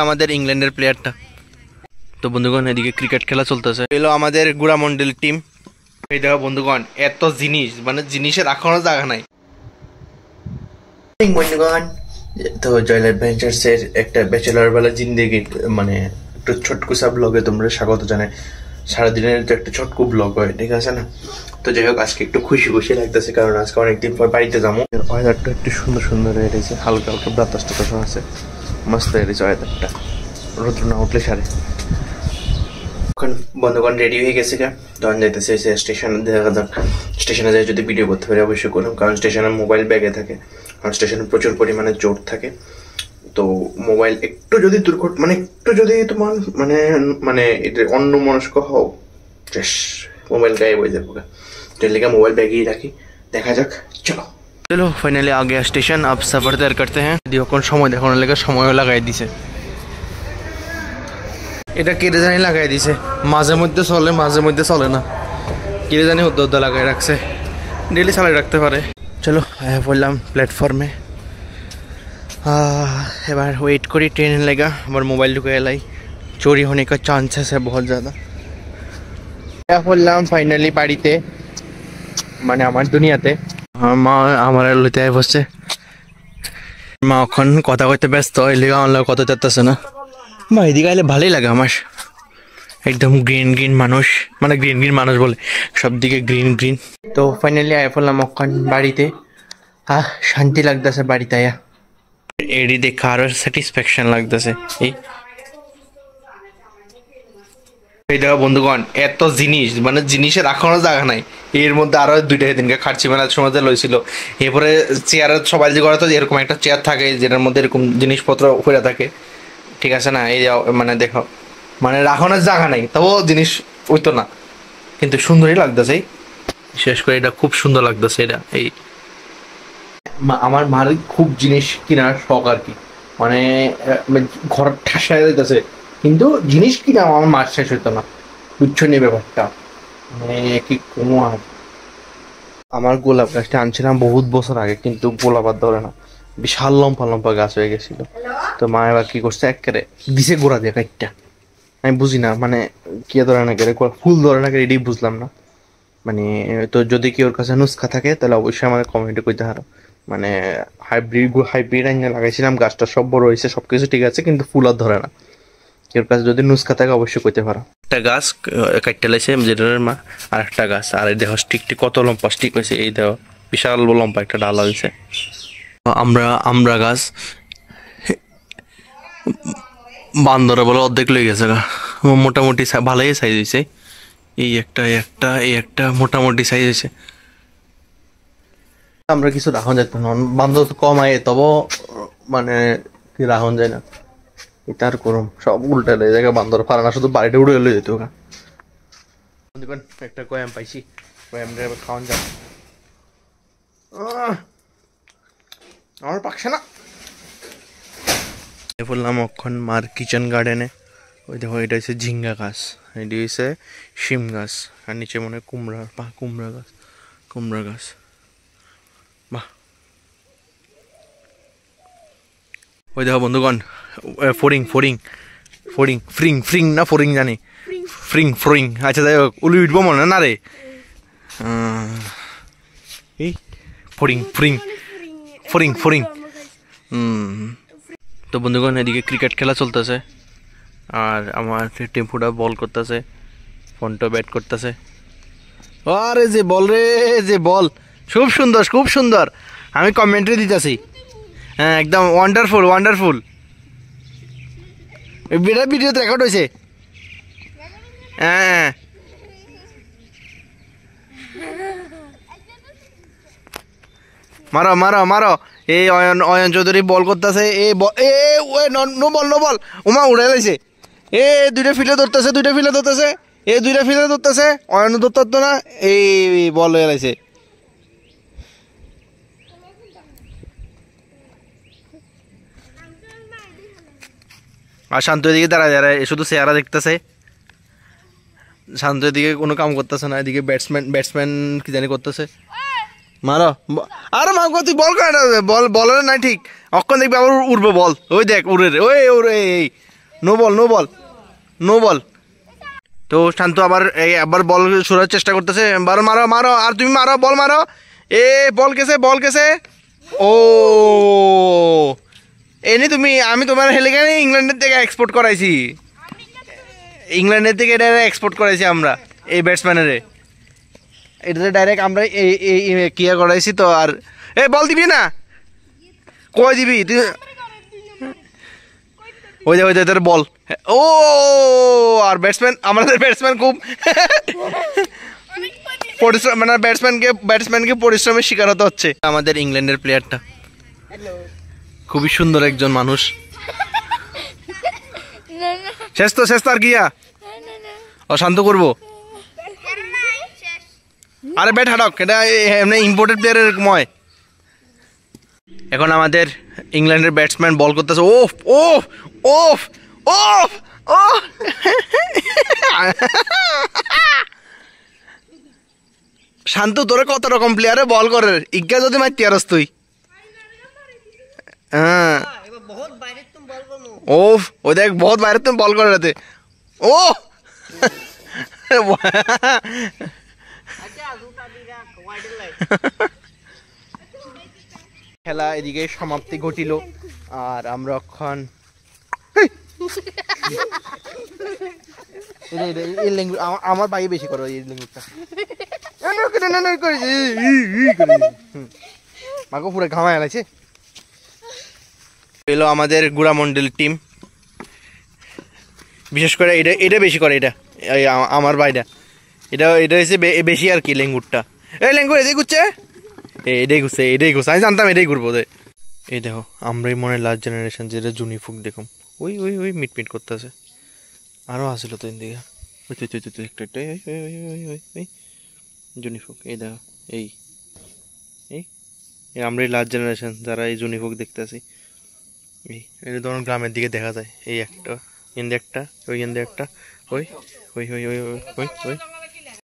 আমাদের ইংল্যান্ডের প্লেয়ারটা। তো বন্ধুগণ এদিকে ক্রিকেট খেলা চলতেছে, এলো আমাদের গুড়ামন্ডল টিম। এই দেখো বন্ধুগণ এত জিনিস, মানে জিনিসের রাখানোর জায়গা নাই বন্ধুগণ। তো জয়েল অ্যাডভেঞ্চার্স এর একটা ব্যাচেলর বেলা জিন্দেগি মানে একটু ছোটকু সব ব্লগে তোমরা স্বাগত জানাই। সারাদিনের তো একটা ছোটকু ব্লগ হয়, ঠিক আছে না? তো যাই হোক আজকে একটু খুশি খুশি লাগতেছে, কারণ আজকে অনেকদিন পর বাড়িতে যাবো। ওয়েদারটা একটু সুন্দর সুন্দর হয়ে রয়েছে, হালকা হালকা বাতাস টাতাস আছে, মস্ত হয়ে রয়েছে ওয়েদারটা। রোদ্র না উঠলে সারে। এখন বন্ধুগণ রেডি হয়ে গেছে গা, তখন যাইতেছে স্টেশনে। দেখা যাক স্টেশনে যাই যদি ভিডিও করতে পারি অবশ্যই করলাম, কারণ স্টেশনে মোবাইল ব্যাগে থাকে, কারণ স্টেশনে প্রচুর পরিমাণে জোর থাকে। তো মোবাইল একটু যদি মানে একটু যদি তোমার মানে মানে এটা অন্য মনস্ক হও, শেষ, মোবাইল গায়েব হয়ে যাবো। তার লেগে মোবাইল ব্যাগেই রাখি। দেখা যাক, চলো চলো ফাইনালি आ गया स्टेशन। अब सफर तैयार करते हैं। এখন সময় দেখানোর লেগে সময়ও লাগাই দিছে। এটা কেটে জানি লাগাই দিছে, মাঝে মধ্যে চলে মাঝে মধ্যে চলে না, কেটে জানি হদ্দ হদ্দা লাগাই রাখছে, ডেলি চালাই রাখতে পারে। চলো বললাম প্ল্যাটফর্মে, এবার ওয়েট করি ट्रेन लेगा। আমার মোবাইল ঢুকে এলাই, চोरी होने का चांसेस है बहुत ज़्यादा। বললাম ফাইনালি বাড়িতে, মানে আমার দুনিয়াতে। মা আমার লইতে বসছে, মা এখন কথা কইতে ব্যস্ত, এই লেগে আমার কথা চাচ্ছে না। বা এদিকে আইলে ভালোই লাগে আমার, একদম গ্রিন গ্রিন মানুষ, মানে গ্রিন গ্রিন মানুষ বলে সব দিকে গ্রিন গ্রিন। তো ফাইনালি আয় পড়লাম এখন বাড়িতে। শান্তি লাগতেছে বাড়িতে আয়া, এডি দেখে আরো স্যাটিসফ্যাকশন লাগতেছে। এই দেখো বন্ধুগণ এত জিনিস, মানে জিনিসের রাখানোর জায়গা নাই। এর মধ্যে আরো দুইটা দিনকে খাচ্ছি মেলার সময় লইছিল। এরপরে চেয়ার সবাই যে করে তো এরকম একটা চেয়ার থাকে যেটার মধ্যে এরকম জিনিসপত্র হয়ে থাকে, ঠিক আছে না? এই মানে দেখো, মানে রাখানোর জায়গা নাই, তবুও জিনিস ওইতো না, কিন্তু সুন্দরই লাগতেছে। বিশেষ করে এটা খুব সুন্দর লাগতেছে। এটা এই আমার মার খুব জিনিস কেনার শখ আর কি, মানে ঘর ঠাসায় যাইতেছে, কিন্তু জিনিস কিনা আমার মার শেষ হইতো না, বুঝছো নি ব্যাপারটা? মানে কি কোনো আর আমার গোলাপ গাছটা আনছিলাম বহুত বছর আগে, কিন্তু গোলাপ আর ধরে না, বিশাল লম্পা লম্পা গাছ হয়ে গেছিল। তো মা এবার কি করছে, একেবারে দিছে গোড়া দিয়ে কাইটটা। আমি বুঝি না মানে কি ধরে না কেড়ে, ফুল ধরে না কেড়ে, এটাই বুঝলাম না। মানে তো যদি কি ওর কাছে নুস্খা থাকে তাহলে অবশ্যই আমাদের কমেন্টে কইতে হারো। মানে হাইব্রিড আইনে লাগাইছিলাম, গাছটা সব বড় হয়েছে, সবকিছু ঠিক আছে, কিন্তু ফুল আর ধরে না। কেউ কাছে যদি নুস্খা থাকে অবশ্যই কইতে পারো। একটা গাছ কাটতে লাইছে যেটার মা, আর একটা গাছ, আর এই দেখো স্টিকটি কত লম্বা স্টিক হয়েছে, এই দেখো বিশাল লম্বা একটা ডালা হয়েছে। আমরা গাছ বান্দরে বলে অর্ধেক লয়ে গেছে গা, মোটামুটি ভালোই সাইজ হয়েছে। এই একটা মোটামুটি সাইজ হয়েছে। আমরা কিছু রাখন যেত না, বান্দর তো কম আয়, তবু মানে কি রাখন যায় না, এটার করম সব উল্টা লেগে যায়। বান্দর পারে না, শুধু বাড়িটা উড়ে এলে যেত ওরা। একটা কয়াম পাইছি, কয়াম খাওয়ান যাবে আমার পাকছে না। বললাম অক্ষণ মার কিচেন গার্ডেনে। ওই দেখো এটা হচ্ছে ঝিঙ্গা গাছ, এটি হচ্ছে শিম গাছ, আর নিচে মনে হয় কুমড়া গাছ। বাহ, ওই দেখো বন্ধুগণ ফ্রিং না ফরিং জানি, ফ্রিং। আচ্ছা যাই হোক, উলি উঠবো মনে না রে, এই ফরিং। তো বন্ধুগণ এদিকে ক্রিকেট খেলা চলতেছে, আর আমার টেম্পুটা বল করতেছে, ফোনটা ব্যাট করতেছে। আরে যে বল খুব সুন্দর, আমি কমেন্টে দিতেছি। হ্যাঁ একদম ওয়ান্ডারফুল। ভিডিওতে রেকর্ড হয়েছে। হ্যাঁ মারো। এই অয়ন চৌধুরী বল করতেছে, নো বল ওমা উড়ে লাইছে। দুইটা ফিল্ডে ধরতেছে, অয়ন ধরতে না, এই বল হয়ে লাইছে। আর শান্ত এদিকে দাঁড়ায় শুধু চেহারা দেখতেছে, শান্ত এদিকে কোনো কাম করতেছে না, এদিকে ব্যাটসম্যান কি জানি করতেছে। মারো, আরে মা তুই বল করে না, বলের নাই ঠিক, অক্ষণ দেখবি আবার উড়বো বল, ওই দেখ উড়ে no ball no ball no ball. তো শান্ত আবার বল ছোড়ার চেষ্টা করতেছে, মারো মারো মারো, আর তুমি মারো, বল মারো। এ বল কেসে ও এনে তুমি, আমি তোমার হেলিকপ্টার ইংল্যান্ডের থেকে এক্সপোর্ট করাইছি, ইংল্যান্ডের থেকে এটা এক্সপোর্ট করাইছি আমরা এই ব্যাটসম্যানের, এটাতে ডাইরেক্ট আমরা এই কিয়া করাইছি। তো আর এ বল দিবি না, কই দিবি তুই? ওই যে তোর বল। ও আর ব্যাটসম্যান, আমাদের ব্যাটসম্যান খুব পরিশ্রম, মানে ব্যাটসম্যানকে পরিশ্রমের শিকার হতে হচ্ছে। আমাদের ইংল্যান্ডের প্লেয়ারটা খুবই সুন্দর একজন মানুষ। শেষ তো আর গিয়া অশান্ত করবো। আরে ব্যাট হাটক, এটা এমনি ইম্পোর্টেড প্লেয়ারের ময়। এখন আমাদের ইংল্যান্ডের ব্যাটসম্যান বল করতেছে। ওফ ওফ ওফ ওফ ও শান্ত, তোরে কত রকম প্লেয়ারে বল করে, ইজ্ঞা যদি মারতি আরস তুই। হ্যাঁ ওফ, ওই দেখ বহুত বাইরে তুমি বল করে রাতে। ও খেলা এদিকে সমাপ্তি ঘটিল, আর আমরা এখন আমার ভাই বেশি করো এই ল্যাঙ্গুয়েজটা, মাকে পুরো ঘামায় আলাইছে। এলো আমাদের গুড়ামন্ডল টিম, বিশেষ করে এটা বেশি করে, এটা আমার ভাইটা, এটা হচ্ছে বেশি আর কি ল্যাঙ্গুরটা। এই ল্যাঙ্গুর এদিকে ঘুরছে, এটাই ঘুরছে, আমি জানতাম এটাই ঘুরবো। এই দেখো আমরাই মনে লাস্ট জেনারেশন, যেটা জুনিফুক দেখুন ওই মিট করতেছে। আরও আসিল তো এদিকে জুনিফুক, এই দেখো এই আমরাই লাস্ট জেনারেশন যারা এই জুনিফুক দেখতেছি। এটা ধরুন গ্রামের দিকে দেখা যায়, এই একটা এন্দে একটা, ওই এন্দে একটা, ওই ওই ওই ওই ওই ওই